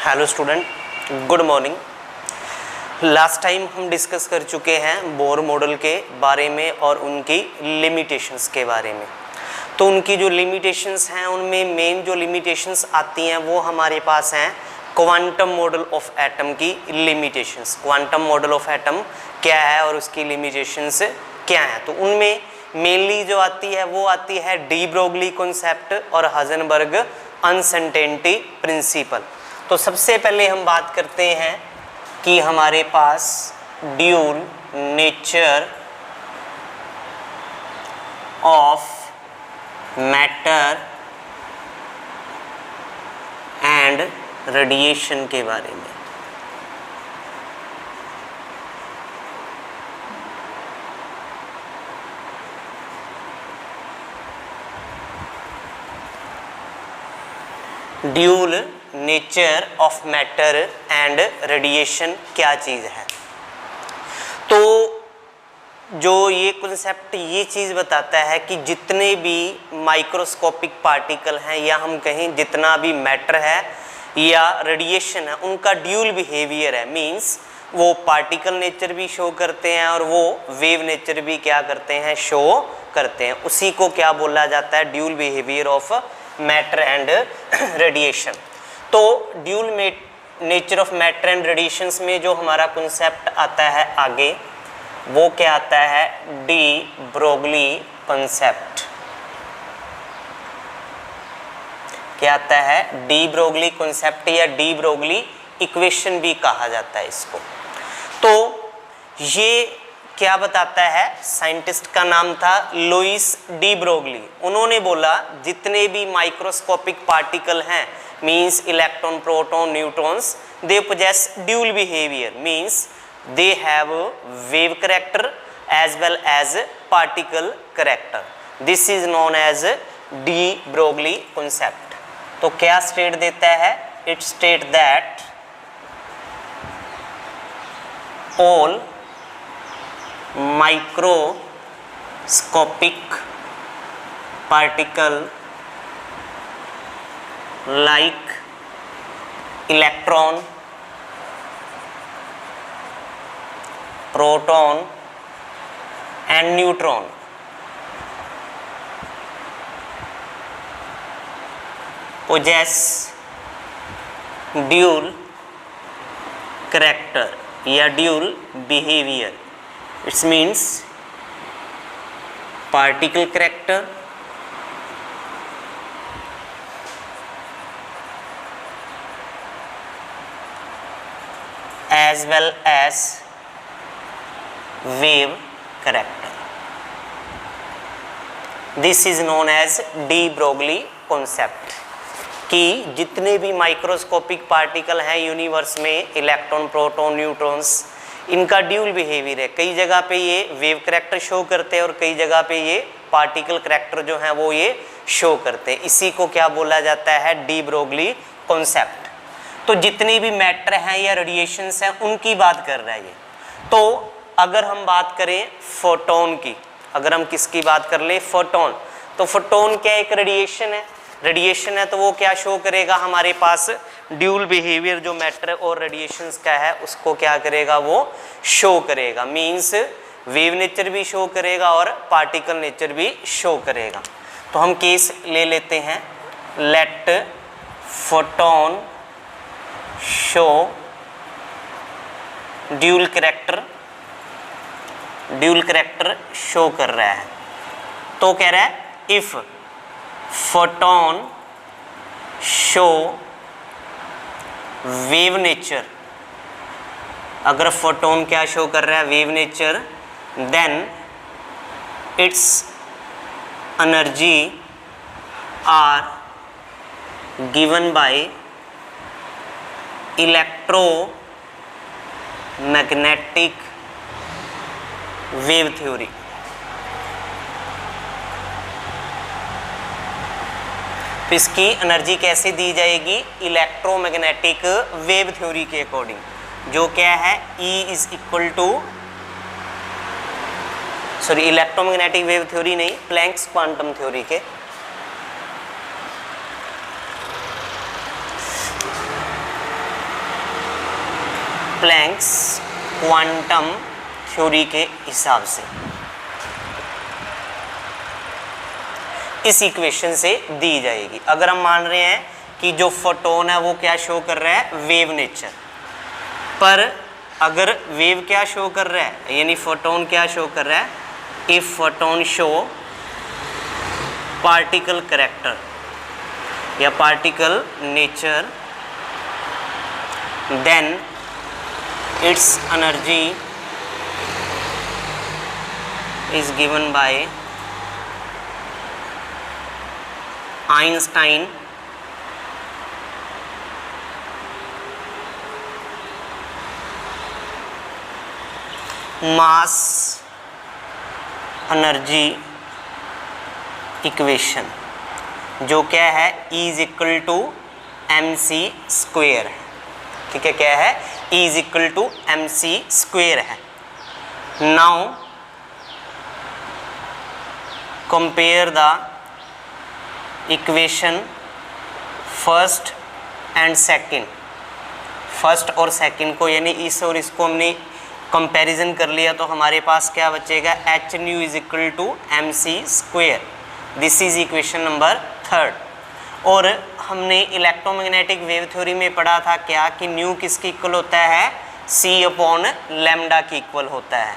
Hello student, good morning. Last time हम discuss कर चुके हैं बोर मॉडल के बारे में और उनकी लिमिटेशंस के बारे में। तो उनकी जो लिमिटेशंस हैं उनमें मेन जो लिमिटेशंस आती हैं वो हमारे पास हैं क्वांटम मॉडल ऑफ एटम की limitations. Quantum model of atom क्या है और उसकी लिमिटेशंस क्या हैं, तो उनमें मेनली जो आती है वो आती है डी ब्रोगली कॉन्सेप्ट और हाइजेनबर्ग अनसर्टेनिटी प्रिंसिपल। तो सबसे पहले हम बात करते हैं कि हमारे पास dual nature of matter and radiation के बारे में। Dual nature of matter and radiation क्या चीज़ है। तो जो ये कॉन्सेप्ट ये चीज़ बताता है कि जितने भी माइक्रोस्कोपिक पार्टिकल हैं या हम कहें जितना भी मैटर है या रेडिएशन है उनका ड्यूल बिहेवियर है। मींस वो पार्टिकल नेचर भी शो करते हैं और वो वेव नेचर भी क्या करते हैं, शो करते हैं। उसी को क्या बोला जाता है, dual behaviour of matter and radiation. तो dual nature of matter and radiations में जो हमारा कॉन्सेप्ट आता है आगे वो क्या आता है, डी ब्रोगली कॉन्सेप्ट। क्या आता है, डी ब्रोगली कॉन्सेप्ट या डी ब्रोगली इक्वेशन भी कहा जाता है इसको। तो ये क्या बताता है, साइंटिस्ट का नाम था लुइस डी ब्रोगली। उन्होंने बोला जितने भी माइक्रोस्कोपिक पार्टिकल हैं means electron, proton, neutrons, they possess dual behaviour. Means they have wave character as well as particle character. This is known as de Broglie concept. तो क्या स्टेट देता है, it state that all microscopic particle like electron, proton and neutron possess dual character या dual behaviour. It's means particle character as well as wave character. This is known as de Broglie concept कि जितने भी microscopic particle हैं universe में, electron, proton, neutrons, इनका dual behaviour है। कई जगह पे ये वेव करैक्टर शो करते हैं और कई जगह पे ये पार्टिकल करैक्टर जो हैं वो ये शो करते हैं। इसी को क्या बोला जाता है, डी ब्रोगली कॉन्सेप्ट। तो जितने भी मैटर हैं या रेडिएशंस हैं उनकी बात कर रहा है ये। तो अगर हम बात करें फोटोन की, अगर हम किसकी बात कर ले, फोटोन, तो फोटोन क्या एक रेडिएशन है। रेडिएशन है तो वो क्या शो करेगा, हमारे पास ड्यूल बिहेवियर जो मैटर और रेडिएशंस का है उसको क्या करेगा, वो शो करेगा। मींस वेव नेचर भी शो करेगा और पार्टिकल नेचर भी शो करेगा। तो हम केस ले लेते हैं, let photon show dual character, dual character show कर रहा है। तो कह रहा है if photon show wave nature, अगर फोटोन क्या शो कर रहा है, wave nature, then its energy are given by electromagnetic wave theory. तो इसकी एनर्जी कैसे दी जाएगी, इलेक्ट्रोमैग्नेटिक वेव थ्योरी के अकॉर्डिंग, जो क्या है E is equal to, sorry electromagnetic wave theory नहीं, प्लैंक्स क्वांटम थ्योरी के प्लैंक्स क्वांटम थ्योरी के हिसाब से इस इक्वेशन से दी जाएगी। अगर हम मान रहे हैं कि जो फोटोन है वो क्या शो कर रहा है, वेव नेचर, पर अगर वेव क्या शो कर रहा है, यानी फोटोन क्या शो कर रहा है, if photon show particle character या particle nature, then its energy is given by Einstein mass energy equation, जो क्या है, E is equal to mc square है। ठीक है, क्या है, E is equal to mc square है। Now compare the equation first and second, first और सेकंड को, यानी इस और इसको हमने कंपैरिजन कर लिया तो हमारे पास क्या बचेगा, H nu is equal to M C square. This is equation number third. और हमने इलेक्ट्रोमैग्नेटिक वेव थ्योरी में पढ़ा था क्या, कि न्यू किसकी इक्वल होता है, सी अपॉन लैम्डा की इक्वल होता है।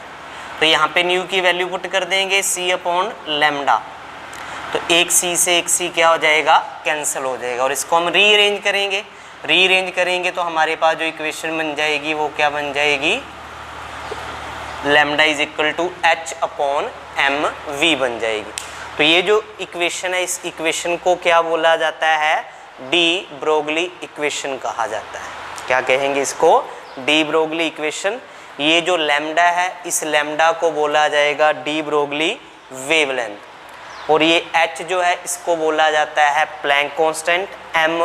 तो यहाँ पे न्यू की वैल्यू पुट कर देंगे सी अपॉन लैम्डा, तो एक सी से एक सी क्या हो जाएगा, कैंसिल हो जाएगा। और इसको हम रीअरेंज करेंगे, रीअरेंज करेंगे तो हमारे पास जो इक्वेशन बन जाएगी वो क्या बन जाएगी, lambda is equal to H upon M V बन जाएगी। तो ये जो इक्वेशन है, इस इक्वेशन को क्या बोला जाता है, डी ब्रोगली इक्वेशन कहा जाता है। क्या कहेंगे इसको, डी ब्रोगली इक्वेशन। ये जो लैम्डा है, इस लैम्डा को बोला जाएगा डी ब्रोगली वेवलेंथ। और ये एच जो है इसको बोला जाता है Planck constant, M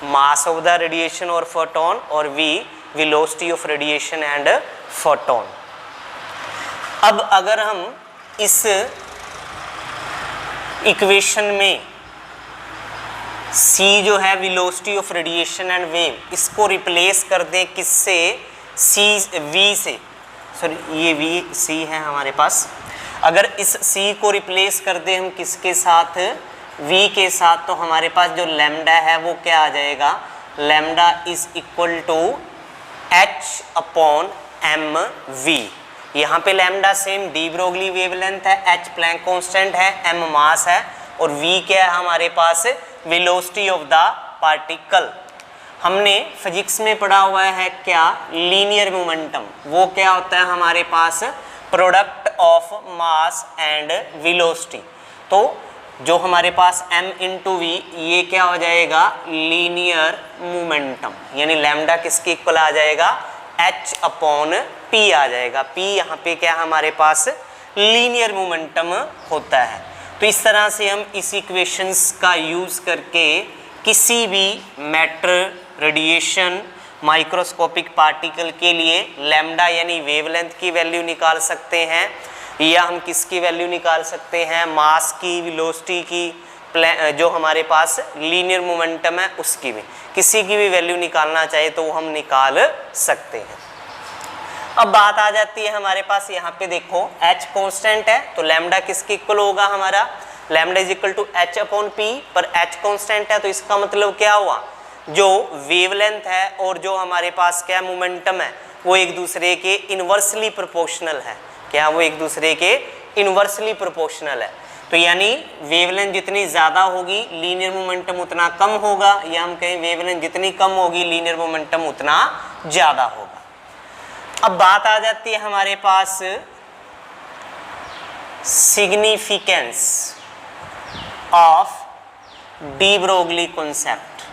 mass of the radiation और फोटोन, और V velocity of radiation and photon. अब अगर हम इस इक्वेशन में c जो है velocity of radiation and wave, इसको रिप्लेस कर दें किससे, v से, सॉरी ये c है हमारे पास, अगर इस c को रिप्लेस कर दें हम किसके साथ, v के साथ, तो हमारे पास जो लैम्डा है वो क्या आ जाएगा, lambda is equal to h upon M V. यहाँ पे lambda same de Broglie wavelength है, h प्लैंक कांस्टेंट है, m मास है, और v क्या है हमारे पास, वेलोसिटी ऑफ द पार्टिकल। हमने फिजिक्स में पढ़ा हुआ है क्या, लीनियर मोमेंटम, वो क्या होता है हमारे पास, product of mass and velocity. तो जो हमारे पास m इंटू वी, ये क्या हो जाएगा, लीनियर मोमेंटम, यानी लैम्डा किसके इक्वल आ जाएगा, h अपॉन p आ जाएगा। p यहाँ पे क्या हमारे पास लीनियर मोमेंटम होता है। तो इस तरह से हम इस इक्वेशंस का यूज़ करके किसी भी मैटर, रेडिएशन, माइक्रोस्कोपिक पार्टिकल के लिए लैम्डा यानी वेवलेंथ की वैल्यू निकाल सकते हैं, या हम किसकी वैल्यू निकाल सकते हैं, मास की, वेलोसिटी की, जो हमारे पास लीनियर मोमेंटम है उसकी भी, किसी की भी वैल्यू निकालना चाहे तो वो हम निकाल सकते हैं। अब बात आ जाती है हमारे पास, यहाँ पे देखो h कांस्टेंट है, तो लैम्डा किसके इक्वल होगा हमारा, lambda is equal to h upon P, पर h कांस्टेंट है तो इसका मतलब क्या हुआ, जो वेवलेंथ है और जो हमारे पास क्या मोमेंटम है वो एक दूसरे के इनवर्सली प्रोपोर्शनल है। क्या, वो एक दूसरे के इनवर्सली प्रोपोर्शनल है। तो यानी वेवलेंथ जितनी ज़्यादा होगी लीनियर मोमेंटम उतना कम होगा, या हम कहें वेवलेंथ जितनी कम होगी लीनियर मोमेंटम उतना ज़्यादा होगा। अब बात आ जाती है हमारे पास significance of de Broglie concept.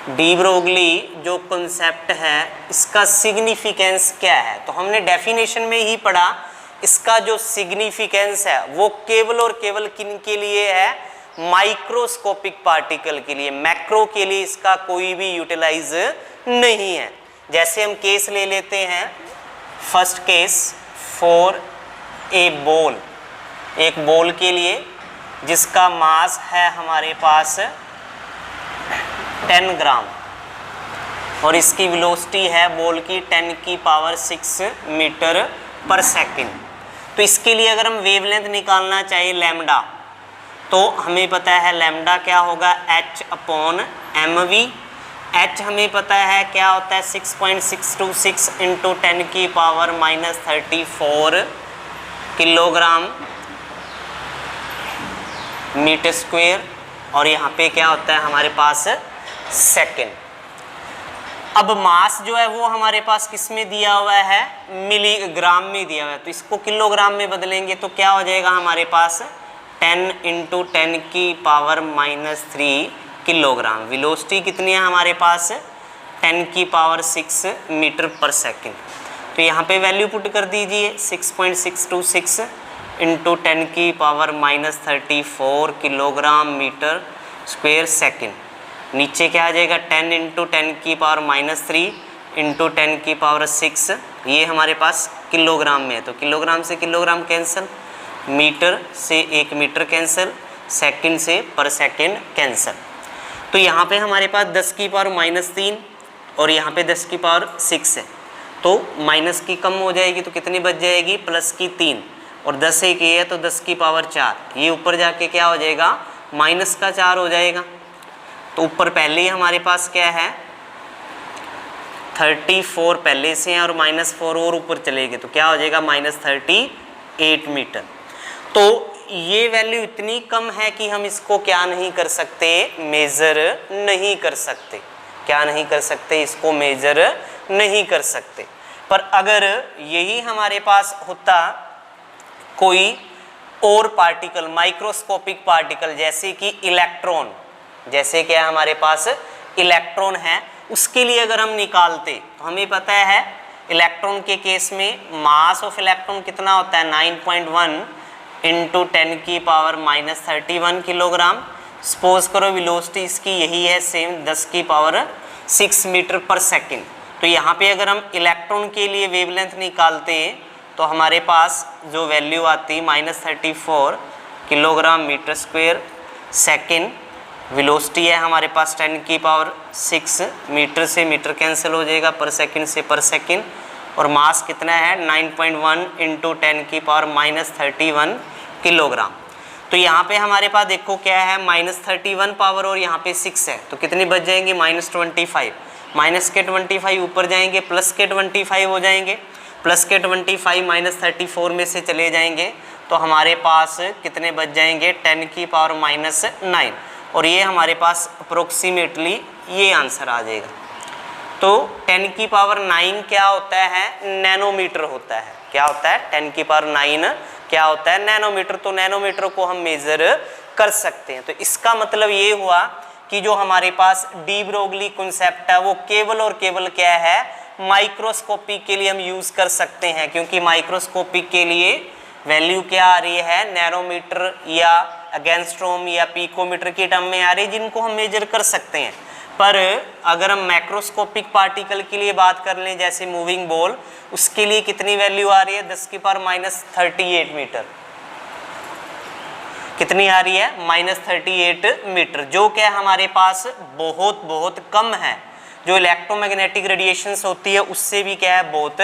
De Broglie जो कॉन्सेप्ट है इसका सिग्निफिकेंस क्या है, तो हमने डेफिनेशन में ही पढ़ा, इसका जो सिग्निफिकेंस है वो केवल और केवल किन के लिए है, माइक्रोस्कोपिक पार्टिकल के लिए, मैक्रो के लिए इसका कोई भी यूटिलाइज नहीं है। जैसे हम केस ले लेते हैं, first case for a ball, एक बॉल के लिए जिसका मास है हमारे पास 10 ग्राम, और इसकी वेलोसिटी है बॉल की 10 की पावर 6 मीटर पर सेकंड। तो इसके लिए अगर हम वेवलेंथ निकालना चाहिए लैम्डा, तो हमें पता है लैम्डा क्या होगा h/mv। h हमें पता है क्या होता है 6.626 इंटू 10 की पावर -34 किलोग्राम मीटर स्क्वायर, और यहाँ पे क्या होता है हमारे पास सेकंड। अब मास जो है वो हमारे पास किस में दिया हुआ है, मिलीग्राम में दिया हुआ है, तो इसको किलोग्राम में बदलेंगे तो क्या हो जाएगा हमारे पास 10 इंटू 10 की पावर -3 किलोग्राम। वेलोसिटी कितनी है हमारे पास 10 की पावर 6 मीटर पर सेकंड। तो यहाँ पे वैल्यू पुट कर दीजिए 6.626 इंटू 10 की power -34 kilogram metre square second. नीचे क्या आ जाएगा 10 इंटू 10 की पावर -3 इंटू 10 की पावर 6, ये हमारे पास किलोग्राम में है, तो किलोग्राम से किलोग्राम कैंसिल, मीटर से 1 मीटर कैंसिल, सेकंड से पर सेकंड कैंसिल। तो यहाँ पे हमारे पास 10 की पावर -3 और यहाँ पे 10 की पावर 6 है, तो माइनस की कम हो जाएगी तो कितनी बच जाएगी प्लस की 3, और 10 एक ये है तो 10 की पावर 4, ये ऊपर जाके क्या हो जाएगा माइनस का 4 हो जाएगा। तो ऊपर पहले ही हमारे पास क्या है 34 पहले से हैं और -4 और ऊपर चलेंगे तो क्या हो जाएगा -38 मीटर। तो ये वैल्यू इतनी कम है कि हम इसको क्या नहीं कर सकते, मेजर नहीं कर सकते। क्या नहीं कर सकते, इसको मेजर नहीं कर सकते। पर अगर यही हमारे पास होता कोई और पार्टिकल, माइक्रोस्कोपिक पार्टिकल जैसे कि इलेक्ट्रॉन, जैसे क्या हमारे पास इलेक्ट्रॉन है, उसके लिए अगर हम निकालते तो हमें पता है इलेक्ट्रॉन के केस में मास ऑफ इलेक्ट्रॉन कितना होता है 9.1 इंटू 10 की पावर -31 किलोग्राम। सपोज करो वेलोसिटी इसकी यही है सेम 10 की पावर 6 मीटर पर सेकंड। तो यहाँ पे अगर हम इलेक्ट्रॉन के लिए वेवलेंथ निकालते तो हमारे पास जो वैल्यू आती -34 kilogram metre square second. Velocity है हमारे पास 10 की पावर 6, मीटर से मीटर कैंसिल हो जाएगा, पर सेकंड से पर सेकंड, और मास कितना है 9.1 इंटू 10 की पावर -31 किलोग्राम। तो यहाँ पे हमारे पास देखो क्या है -31 पावर और यहाँ पे 6 है, तो कितनी बच जाएंगी -25, माइनस के 25 ऊपर जाएंगे, प्लस के 25 हो जाएंगे, प्लस के 25 -34 में से चले जाएंगे तो हमारे पास कितने बच जाएंगे 10 की पावर -9, और ये हमारे पास अप्रोक्सीमेटली ये आंसर आ जाएगा। तो 10 की पावर 9 क्या होता है, नैनोमीटर होता है। क्या होता है 10 की पावर 9 क्या होता है, नैनोमीटर। तो नैनोमीटर को हम मेजर कर सकते हैं। तो इसका मतलब ये हुआ कि जो हमारे पास डी ब्रोगली कॉन्सेप्ट है वो केवल और केवल क्या है, माइक्रोस्कोपी के लिए हम यूज कर सकते हैं, क्योंकि माइक्रोस्कोपी के लिए वैल्यू क्या आ रही है नैनोमीटर या एगेंस्ट्रोम या पिकोमीटर की टर्म में आ रही है, जिनको हम मेजर कर सकते हैं। पर अगर हम मैक्रोस्कोपिक पार्टिकल के लिए बात कर लें जैसे मूविंग बॉल, उसके लिए कितनी वैल्यू आ रही है 10 की पावर -38 मीटर। कितनी आ रही है -38 मीटर, जो क्या हमारे पास बहुत बहुत कम है। जो इलेक्ट्रोमैग्नेटिक रेडिएशंस होती है उससे भी क्या है बहुत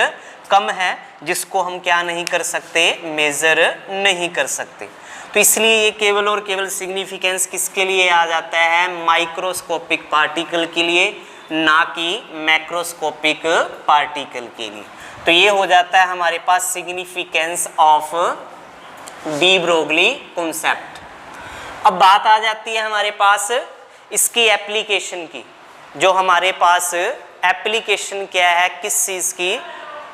कम है, जिसको हम क्या नहीं कर सकते, मेजर नहीं कर सकते। तो इसलिए ये केवल और केवल सिग्निफिकेंस किसके लिए आ जाता है, माइक्रोस्कोपिक पार्टिकल के लिए, ना कि मैक्रोस्कोपिक पार्टिकल के लिए। तो ये हो जाता है हमारे पास significance of de Broglie concept. अब बात आ जाती है हमारे पास इसकी एप्लीकेशन की। जो हमारे पास एप्लीकेशन क्या है किस चीज़ की,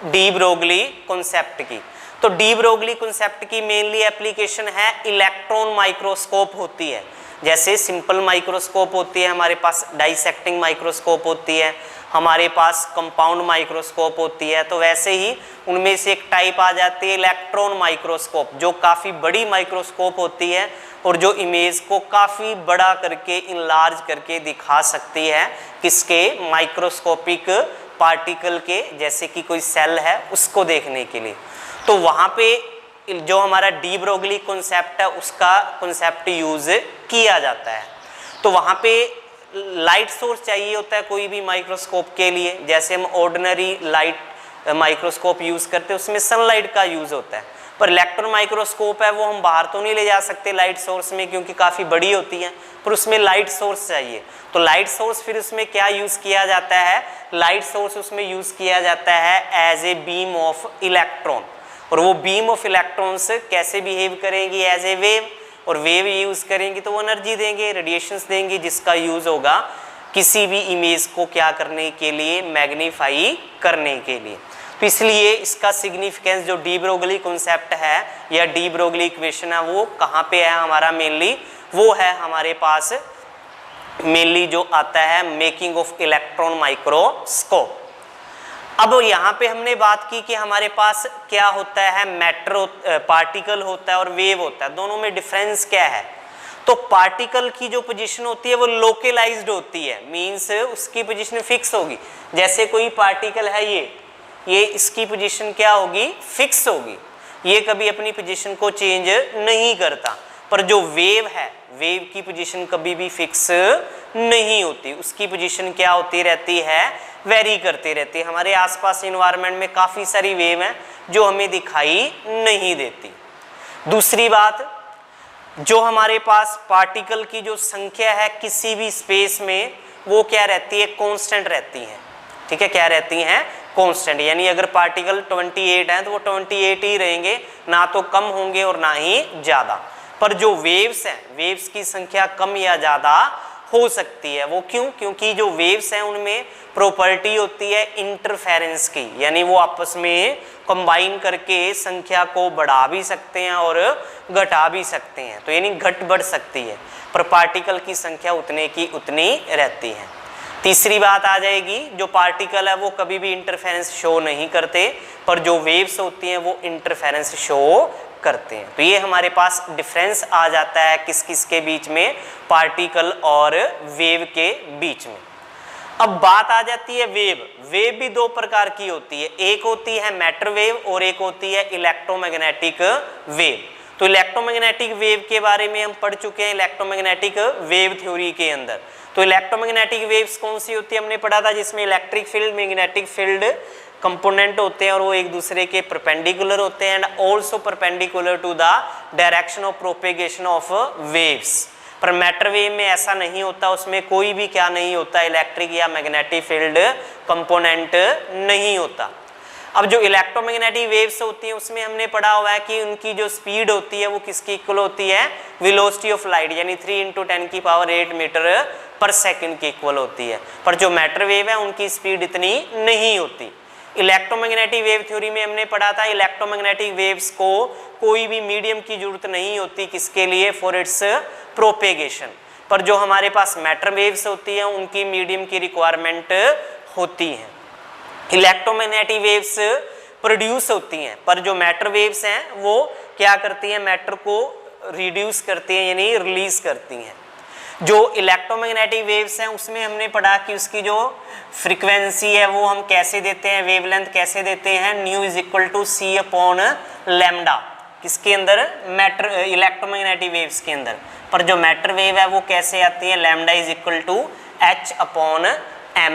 डी ब्रोगली कॉन्सेप्ट की। तो डी ब्रोगली कॉन्सेप्ट की मेनली एप्लीकेशन है इलेक्ट्रॉन माइक्रोस्कोप होती है। जैसे सिंपल माइक्रोस्कोप होती है, हमारे पास डाइसेक्टिंग माइक्रोस्कोप होती है, हमारे पास कंपाउंड माइक्रोस्कोप होती है, तो वैसे ही उनमें से एक टाइप आ जाती है इलेक्ट्रॉन माइक्रोस्कोप, जो काफ़ी बड़ी माइक्रोस्कोप होती है और जो इमेज को काफ़ी बड़ा करके इनलार्ज करके दिखा सकती है, किसके, माइक्रोस्कोपिक पार्टिकल के, जैसे कि कोई सेल है उसको देखने के लिए। तो वहाँ पे जो हमारा डी ब्रोगली कॉन्सेप्ट है उसका कॉन्सेप्ट यूज किया जाता है। तो वहाँ पे लाइट सोर्स चाहिए होता है कोई भी माइक्रोस्कोप के लिए, जैसे हम ऑर्डिनरी लाइट माइक्रोस्कोप यूज करते हैं उसमें सनलाइट का यूज होता है, पर इलेक्ट्रॉन माइक्रोस्कोप है वो हम बाहर तो नहीं ले जा सकते लाइट सोर्स में क्योंकि काफ़ी बड़ी होती है, पर उसमें लाइट सोर्स चाहिए। तो लाइट सोर्स फिर उसमें क्या यूज़ किया जाता है, लाइट सोर्स उसमें यूज़ किया जाता है as a beam of electron, और वो बीम ऑफ इलेक्ट्रॉन्स कैसे बिहेव करेंगी, एज ए वेव, और वेव यूज़ करेंगी तो वो एनर्जी देंगे, रेडिएशंस देंगी, जिसका यूज़ होगा किसी भी इमेज को क्या करने के लिए, मैग्नीफाई करने के लिए। तो इसलिए इसका सिग्निफिकेंस जो डी ब्रोगली कॉन्सेप्ट है या डी ब्रोगली इक्वेशन है वो कहाँ पे है हमारा मेनली, वो है हमारे पास मेनली जो आता है मेकिंग ऑफ इलेक्ट्रॉन माइक्रोस्कोप। अब यहाँ पे हमने बात की कि हमारे पास क्या होता है, मैटर पार्टिकल होता है और वेव होता है, दोनों में डिफरेंस क्या है। तो पार्टिकल की जो पोजीशन होती है वो लोकलाइज्ड होती है, मींस उसकी पोजीशन फिक्स होगी। जैसे कोई पार्टिकल है ये इसकी पोजीशन क्या होगी, फिक्स होगी, ये कभी अपनी पोजीशन को चेंज नहीं करता। पर जो वेव है, वेव की पोजीशन कभी भी फिक्स नहीं होती, उसकी पोजीशन क्या होती रहती है, वेरी करती रहती है। हमारे आसपास इन्वायरमेंट में काफ़ी सारी वेव हैं जो हमें दिखाई नहीं देती। दूसरी बात, जो हमारे पास पार्टिकल की जो संख्या है किसी भी स्पेस में वो क्या रहती है, कांस्टेंट रहती है। ठीक है, क्या रहती हैं, कांस्टेंट, यानी अगर पार्टिकल 28 हैं तो वो 28 ही रहेंगे, ना तो कम होंगे और ना ही ज़्यादा। पर जो वेव्स हैं, वेव्स की संख्या कम या ज़्यादा हो सकती है। वो क्यों, क्योंकि जो वेव्स हैं उनमें प्रॉपर्टी होती है इंटरफेरेंस की, यानी वो आपस में कंबाइन करके संख्या को बढ़ा भी सकते हैं और घटा भी सकते हैं, तो यानी घट बढ़ सकती है, पर पार्टिकल की संख्या उतने की उतनी रहती है। तीसरी बात आ जाएगी, जो पार्टिकल है वो कभी भी इंटरफेरेंस शो नहीं करते, पर जो वेव्स होती हैं वो इंटरफेरेंस शो करते हैं। तो ये हमारे पास डिफरेंस आ जाता है किस किस के बीच में, पार्टिकल और वेव के बीच में। अब बात आ जाती है वेव। वेव भी दो प्रकार की होती है, एक होती है मैटर वेव और एक होती है इलेक्ट्रोमैग्नेटिक वेव। तो इलेक्ट्रोमैग्नेटिक वेव के बारे में हम पढ़ चुके हैं इलेक्ट्रोमैग्नेटिक वेव थ्योरी के अंदर। तो इलेक्ट्रोमैग्नेटिक वेव्स कौन सी होती है हमने पढ़ा था, जिसमें electric field, magnetic field component होते हैं और वो एक दूसरे के परपेंडिकुलर होते हैं, and also perpendicular to the direction of propagation of waves. पर मैटर वेव में ऐसा नहीं होता, उसमें कोई भी क्या नहीं होता, इलेक्ट्रिक या मैग्नेटिक फील्ड कंपोनेंट नहीं होता। अब जो इलेक्ट्रोमैग्नेटिक वेव्स होती हैं उसमें हमने पढ़ा हुआ है कि उनकी जो स्पीड होती है वो किसकी इक्वल होती है, वेलोसिटी ऑफ लाइट, यानी 3 × 10⁸ मीटर पर सेकंड की इक्वल होती है। पर जो मैटर वेव है उनकी स्पीड इतनी नहीं होती। इलेक्ट्रोमैग्नेटिक वेव थ्योरी में हमने पढ़ा था इलेक्ट्रोमैग्नेटिक वेव्स को कोई भी मीडियम की जरूरत नहीं होती, किसके लिए, फॉर इट्स प्रोपेगेशन। पर जो हमारे पास मैटर वेव्स होती हैं उनकी मीडियम की रिक्वायरमेंट होती है। इलेक्ट्रोमैग्नेटिक वेव्स प्रोड्यूस होती हैं, पर जो मैटर वेव्स हैं वो क्या करती हैं, मैटर को रिड्यूस करती हैं, यानी रिलीज करती हैं। जो इलेक्ट्रोमैग्नेटिक वेव्स हैं उसमें हमने पढ़ा कि उसकी जो फ्रीक्वेंसी है वो हम कैसे देते हैं, वेवलेंथ कैसे देते हैं, new is equal to c/λ, किसके अंदर, मैटर इलेक्ट्रोमैग्नेटिक वेव्स के अंदर। पर जो मैटर वेव है वो कैसे आती है, λ इज इक्वल टू h/mv।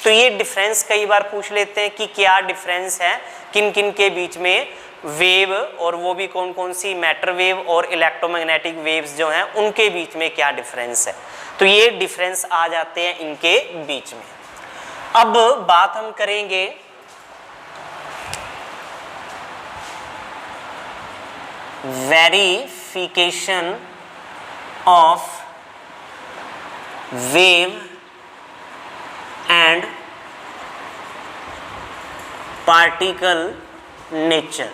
तो ये डिफरेंस कई बार पूछ लेते हैं कि क्या डिफरेंस है किन किन के बीच में, वेव और वो भी कौन कौन सी, मैटर वेव और इलेक्ट्रोमैग्नेटिक वेव्स जो हैं उनके बीच में क्या डिफरेंस है। तो ये डिफरेंस आ जाते हैं इनके बीच में। अब बात हम करेंगे verification of wave and particle nature,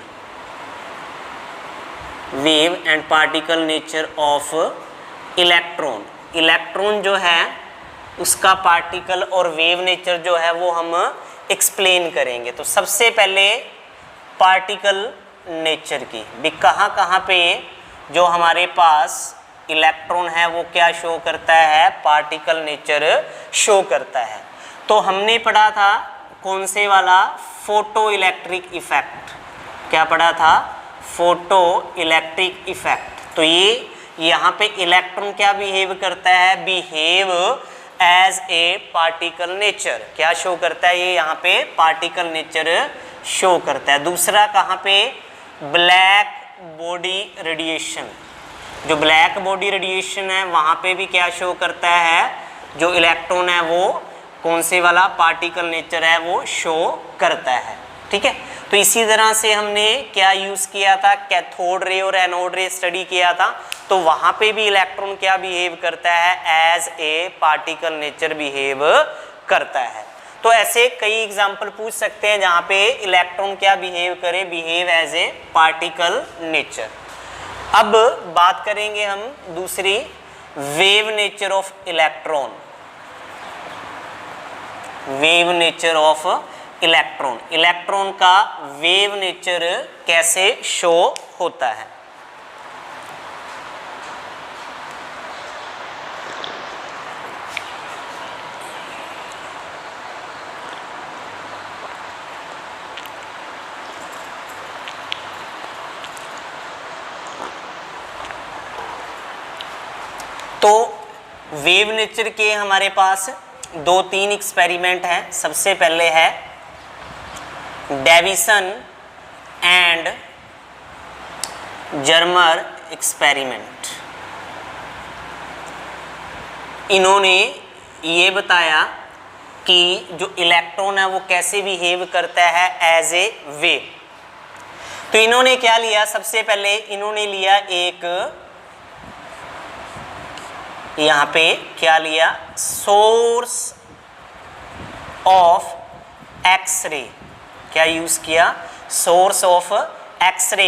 wave and particle nature of electron. Electron जो है उसका पार्टिकल और वेव नेचर जो है वो हम एक्सप्लेन करेंगे। तो सबसे पहले पार्टिकल नेचर की भी, कहाँ पे जो हमारे पास इलेक्ट्रॉन है वो क्या शो करता है, पार्टिकल नेचर शो करता है। तो हमने पढ़ा था कौन से वाला, फोटो इलेक्ट्रिक इफेक्ट। क्या पढ़ा था, फोटो इलेक्ट्रिक इफेक्ट। तो ये यहाँ पे इलेक्ट्रॉन क्या बिहेव करता है, behave as a particle nature, क्या शो करता है ये यहाँ पे पार्टिकल नेचर शो करता है। दूसरा कहाँ पे, ब्लैक बॉडी रेडिएशन, जो ब्लैक बॉडी रेडिएशन है वहाँ पे भी क्या शो करता है, जो इलेक्ट्रॉन है वो कौन से वाला पार्टिकल नेचर है वो शो करता है। ठीक है, तो इसी तरह से हमने क्या यूज़ किया था, कैथोड रे और एनोड रे स्टडी किया था, तो वहाँ पे भी इलेक्ट्रॉन क्या बिहेव करता है, as a particle nature behave करता है। तो ऐसे कई एग्जाम्पल पूछ सकते हैं जहाँ पे इलेक्ट्रॉन क्या बिहेव करे, behave as a particle nature. अब बात करेंगे हम दूसरी, wave nature of electron. Wave nature of electron, electron का वेव नेचर कैसे शो होता है। तो वेव नेचर के हमारे पास 2-3 एक्सपेरिमेंट हैं। सबसे पहले है डेविसन एंड जर्मर एक्सपेरिमेंट। इन्होंने ये बताया कि जो इलेक्ट्रॉन है वो कैसे बिहेव करता है एज ए वेव। तो इन्होंने क्या लिया, सबसे पहले इन्होंने लिया एक, यहाँ पे क्या लिया, सोर्स ऑफ एक्सरे, क्या यूज किया, सोर्स ऑफ एक्सरे,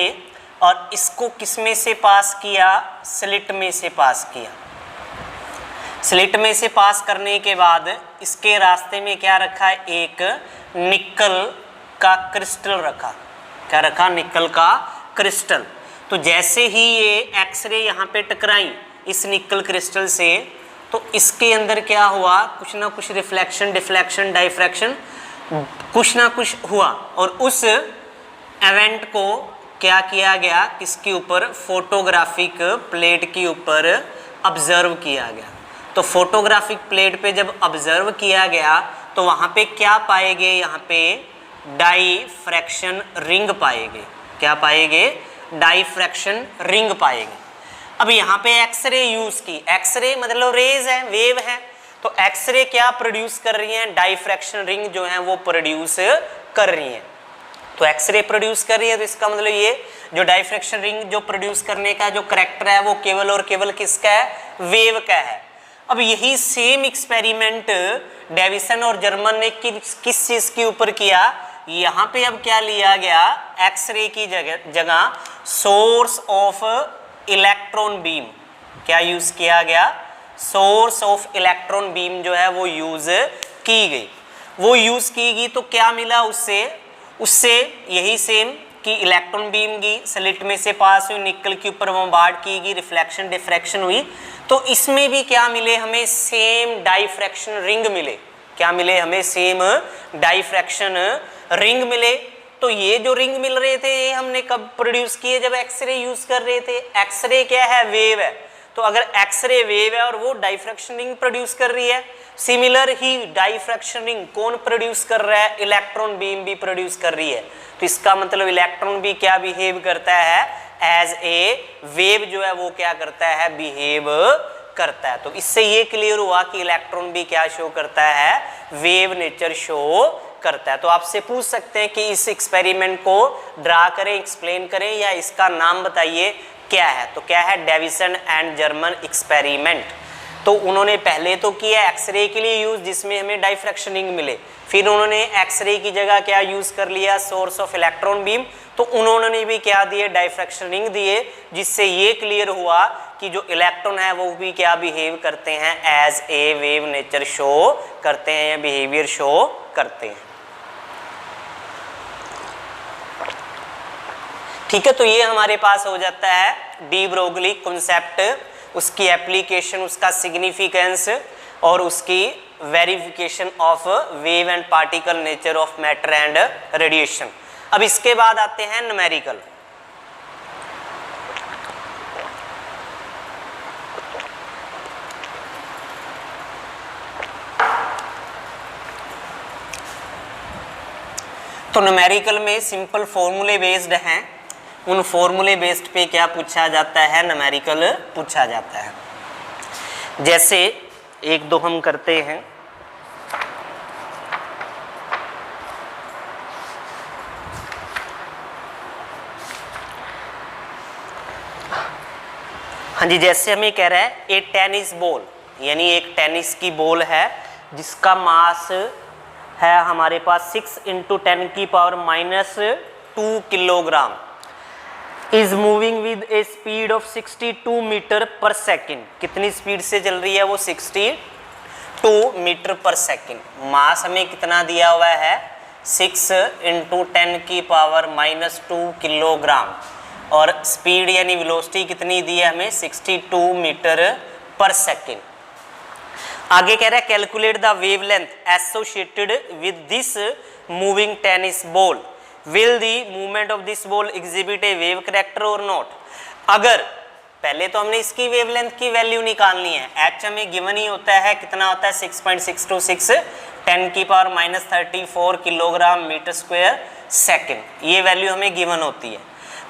और इसको किसमें से पास किया, स्लिट में से पास किया। स्लिट में से पास करने के बाद इसके रास्ते में क्या रखा है, एक निकल का क्रिस्टल रखा। क्या रखा, निकल का क्रिस्टल। तो जैसे ही ये एक्सरे यहाँ पे टकराई इस निकल क्रिस्टल से, तो इसके अंदर क्या हुआ, कुछ ना कुछ रिफ्लेक्शन, डिफ्लेक्शन, डाइफ्रैक्शन, कुछ ना कुछ हुआ, और उस इवेंट को क्या किया गया, किसके ऊपर, फोटोग्राफिक प्लेट के ऊपर ऑब्जर्व किया गया। तो फोटोग्राफिक प्लेट पे जब ऑब्जर्व किया गया तो वहाँ पे क्या पाएंगे, यहाँ पे डाइफ्रैक्शन रिंग पाएंगे। क्या पाएंगे, डाइफ्रैक्शन रिंग पाएंगे। अब यहाँ पे एक्सरे यूज की, एक्सरे मतलब रेज है, वेव है, तो एक्सरे क्या प्रोड्यूस कर रही हैं, डाइफ्रैक्शन रिंग जो है वो प्रोड्यूस कर रही हैं। तो एक्सरे प्रोड्यूस कर रही है, तो इसका मतलब ये जो डाइफ्रैक्शन रिंग जो प्रोड्यूस करने का जो करैक्टर है वो केवल और केवल किसका है, वेव का है। अब यही सेम एक्सपेरिमेंट डेविसन और जर्मन ने किस चीज के ऊपर किया, यहाँ पे अब क्या लिया गया, एक्सरे की जगह सोर्स ऑफ इलेक्ट्रॉन बीम, क्या यूज किया गया, सोर्स ऑफ इलेक्ट्रॉन बीम जो है वो यूज की गई। वो यूज की गई तो क्या मिला उससे यही सेम कि इलेक्ट्रॉन बीम की स्लिट में से पास हुई, निकल के ऊपर बॉम्बार्ड की गई, रिफ्लेक्शन डिफ्रैक्शन हुई, तो इसमें भी क्या मिले हमें, सेम डाइफ्रैक्शन रिंग मिले। क्या मिले हमें, सेम डाइफ्रैक्शन रिंग मिले। तो ये जो रिंग मिल रहे थे ये हमने कब प्रोड्यूस किए, जब एक्सरे यूज कर रहे थे। एक्सरे क्या है, वेव है, तो अगर एक्सरे वेव है और वो डाइफ्रैक्शन रिंग प्रोड्यूस कर रही है, सिमिलर ही डाइफ्रैक्शन रिंग कौन प्रोड्यूस कर रहा है, इलेक्ट्रॉन बीम भी प्रोड्यूस कर रही है। तो इसका मतलब इलेक्ट्रॉन भी क्या बिहेव करता है, एज ए वेव जो है वो क्या करता है, बिहेव करता है। तो इससे ये क्लियर हुआ कि इलेक्ट्रॉन भी क्या शो करता है, वेव नेचर शो करता है। तो आपसे पूछ सकते हैं कि इस एक्सपेरिमेंट को ड्रा करें, एक्सप्लेन करें, या इसका नाम बताइए क्या है। तो क्या है, डेविसन एंड जर्मन एक्सपेरिमेंट। तो उन्होंने पहले तो किया एक्सरे के लिए यूज, जिसमें हमें डाइफ्रैक्शन रिंग मिले, फिर उन्होंने एक्सरे की जगह क्या यूज कर लिया, सोर्स ऑफ इलेक्ट्रॉन बीम, तो उन्होंने भी क्या दिए, डाइफ्रैक्शन रिंग दिए, जिससे ये क्लियर हुआ कि जो इलेक्ट्रॉन है वो भी क्या बिहेव करते हैं, as a wave nature show करते हैं या बिहेवियर शो करते हैं। ठीक है, तो ये हमारे पास हो जाता है डी ब्रोगली कॉन्सेप्ट, उसकी एप्लीकेशन, उसका सिग्निफिकेंस और उसकी verification of wave and particle nature of matter and radiation. अब इसके बाद आते हैं न्यूमेरिकल। तो न्यूमेरिकल में सिंपल फॉर्मूले बेस्ड हैं, उन फॉर्मूले बेस्ड पे क्या पूछा जाता है, न्यूमेरिकल पूछा जाता है। जैसे एक दो हम करते हैं। हाँ जी, जैसे हमें कह रहा है ए टेनिस बॉल, यानी एक टेनिस की बॉल है जिसका मास है हमारे पास 6 × 10⁻² kilogram, is moving with a speed of 62 metre per second. कितनी स्पीड से चल रही है वो, 62 मीटर पर सेकेंड। मास हमें कितना दिया हुआ है, 6 × 10⁻² किलोग्राम, और स्पीड यानी वेलोसिटी कितनी दी है हमें, 62 मीटर पर सेकेंड। आगे कह रहा है calculate the wavelength associated with this moving tennis ball, will the movement of this ball exhibit A wave character और नॉट। अगर पहले तो हमने इसकी वेवलेंथ की वैल्यू निकालनी है, एच हमें गिवन ही होता है, कितना होता है 6.626 10⁻34 किलोग्राम मीटर स्क्वायर सेकेंड, ये वैल्यू हमें गिवन होती है।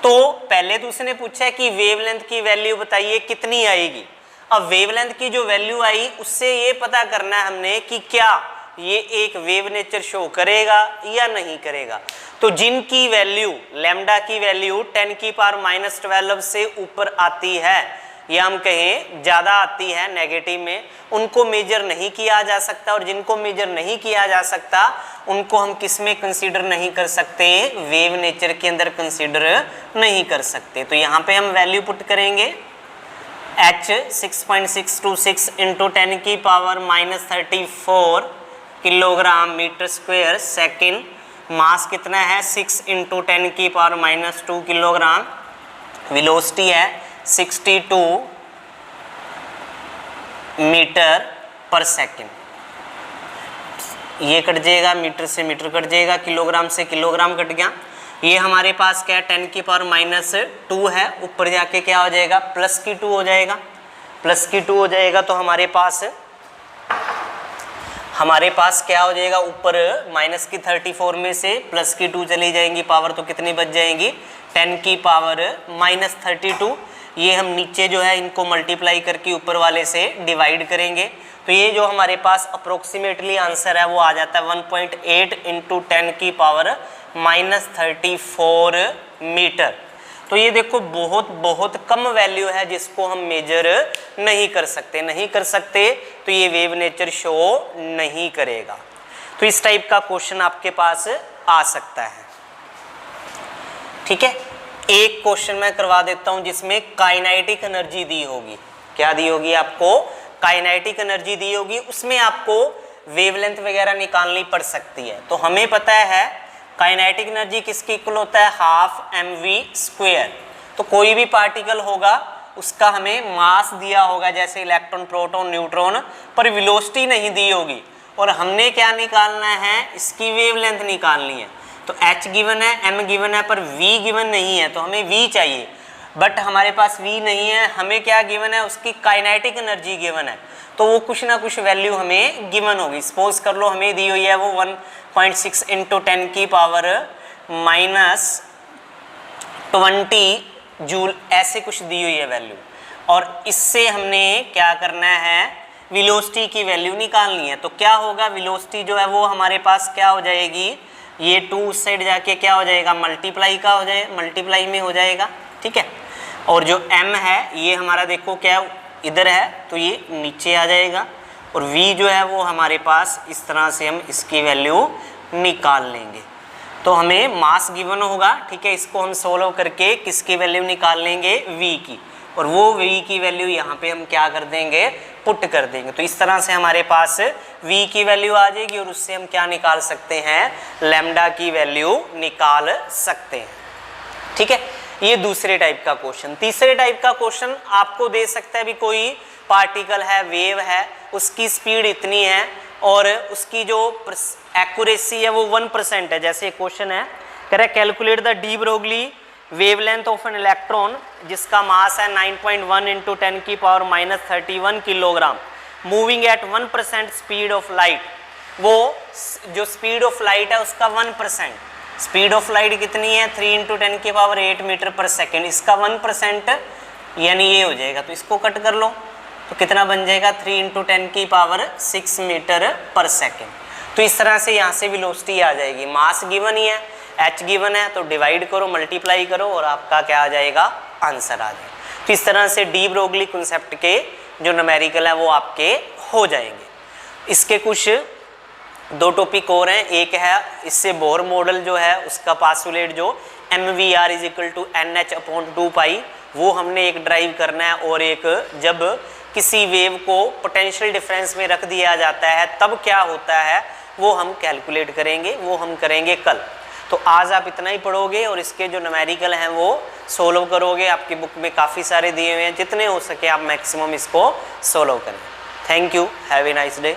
तो पहले तो उसने पूछा है कि वेवलेंथ की वैल्यू बताइए कितनी आएगी। अब वेवलेंथ की जो वैल्यू आई उससे ये पता करना है हमने कि क्या ये एक वेव नेचर शो करेगा या नहीं करेगा। तो जिनकी वैल्यू लैम्डा की वैल्यू 10⁻12 से ऊपर आती है, या हम कहें ज़्यादा आती है नेगेटिव में, उनको मेजर नहीं किया जा सकता, और जिनको मेजर नहीं किया जा सकता उनको हम किस में कंसीडर नहीं कर सकते, वेव नेचर के अंदर कंसीडर नहीं कर सकते। तो यहाँ पे हम वैल्यू पुट करेंगे, h 6.626 × 10⁻34 kilogram metre square second, mass कितना है 6 × 10⁻² किलोग्राम, वेलोसिटी है 62 मीटर पर सेकेंड। ये कट जाएगा, मीटर से मीटर कट जाएगा, किलोग्राम से किलोग्राम कट गया। ये हमारे पास क्या है 10⁻² है, ऊपर जाके क्या हो जाएगा +2 हो जाएगा, +2 हो जाएगा। तो हमारे पास क्या हो जाएगा, ऊपर -34 में से +2 चली जाएंगी पावर, तो कितनी बच जाएंगी 10⁻32। ये हम नीचे जो है इनको मल्टीप्लाई करके ऊपर वाले से डिवाइड करेंगे, तो ये जो हमारे पास अप्रोक्सीमेटली आंसर है वो आ जाता है 1.8 × 10⁻34 मीटर। तो ये देखो बहुत कम वैल्यू है जिसको हम मेजर नहीं कर सकते, तो ये वेव नेचर शो नहीं करेगा। तो इस टाइप का क्वेश्चन आपके पास आ सकता है। ठीक है, एक क्वेश्चन मैं करवा देता हूं जिसमें काइनेटिक एनर्जी दी होगी। क्या दी होगी आपको, काइनेटिक एनर्जी दी होगी, उसमें आपको वेवलेंथ वगैरह निकालनी पड़ सकती है। तो हमें पता है काइनेटिक एनर्जी किसके इक्वल होता है, 12 mv²। तो कोई भी पार्टिकल होगा उसका हमें मास दिया होगा, जैसे इलेक्ट्रॉन, प्रोटॉन, न्यूट्रॉन, पर वेलोसिटी नहीं दी होगी, और हमने क्या निकालना है, इसकी वेवलेंथ निकालनी है। तो h गिवन है, m गिवन है, पर v गिवन नहीं है, तो हमें v चाहिए, बट हमारे पास v नहीं है। हमें क्या गिवन है, उसकी काइनेटिक एनर्जी गिवन है, तो वो कुछ ना कुछ वैल्यू हमें गिवन होगी। सपोज कर लो हमें दी हुई है वो 1.6 × 10⁻20 जूल, ऐसे कुछ दी हुई है वैल्यू, और इससे हमने क्या करना है, वेलोसिटी की वैल्यू निकालनी है। तो क्या होगा, वेलोसिटी जो है वो हमारे पास क्या हो जाएगी, ये 2 उस साइड जाके क्या हो जाएगा, मल्टीप्लाई में हो जाएगा। ठीक है, और जो m है ये हमारा देखो क्या इधर है, तो ये नीचे आ जाएगा, और v जो है वो हमारे पास इस तरह से हम इसकी वैल्यू निकाल लेंगे। तो हमें मास गिवन होगा, ठीक है, इसको हम सोल्व करके किसकी वैल्यू निकाल लेंगे, v की, और वो v की वैल्यू यहाँ पे हम क्या कर देंगे, पुट कर देंगे। तो इस तरह से हमारे पास v की वैल्यू आ जाएगी, और उससे हम क्या निकाल सकते हैं, लैम्डा की वैल्यू निकाल सकते हैं। ठीक है, ये दूसरे टाइप का क्वेश्चन। तीसरे टाइप का क्वेश्चन आपको दे सकता है भी कोई पार्टिकल है, वेव है, उसकी स्पीड इतनी है और उसकी जो एक्यूरेसी है वो 1% है। जैसे क्वेश्चन है, कह रहा है calculate the D Broglie wavelength of an electron जिसका मास है 9.1 × 10⁻31 kilogram, moving at 1% speed of light. वो जो स्पीड ऑफ लाइट है उसका 1%, स्पीड ऑफ लाइट कितनी है 3 × 10⁸ मीटर पर सेकेंड, इसका 1% यानी ये हो जाएगा, तो इसको कट कर लो तो कितना बन जाएगा 3 × 10⁶ मीटर पर सेकेंड। तो इस तरह से यहाँ से वेलोसिटी आ जाएगी, मास गिवन ही है, h गिवन है, तो डिवाइड करो मल्टीप्लाई करो और आपका क्या आ जाएगा आंसर आ जाएगा। तो इस तरह से डी ब्रोगली कॉन्सेप्ट के जो न्यूमेरिकल है वो आपके हो जाएंगे। इसके कुछ 2 टॉपिक और हैं, एक है इससे बोर मॉडल जो है उसका पासुलेट जो mvr = nh/2π वो हमने एक ड्राइव करना है, और एक जब किसी वेव को पोटेंशियल डिफरेंस में रख दिया जाता है तब क्या होता है वो हम कैलकुलेट करेंगे, वो हम करेंगे कल। तो आज आप इतना ही पढ़ोगे और इसके जो न्यूमेरिकल हैं वो सोल्व करोगे। आपकी बुक में काफ़ी सारे दिए हुए हैं, जितने हो सके आप मैक्सिमम इसको सोल्व करें। Thank you, have a nice day.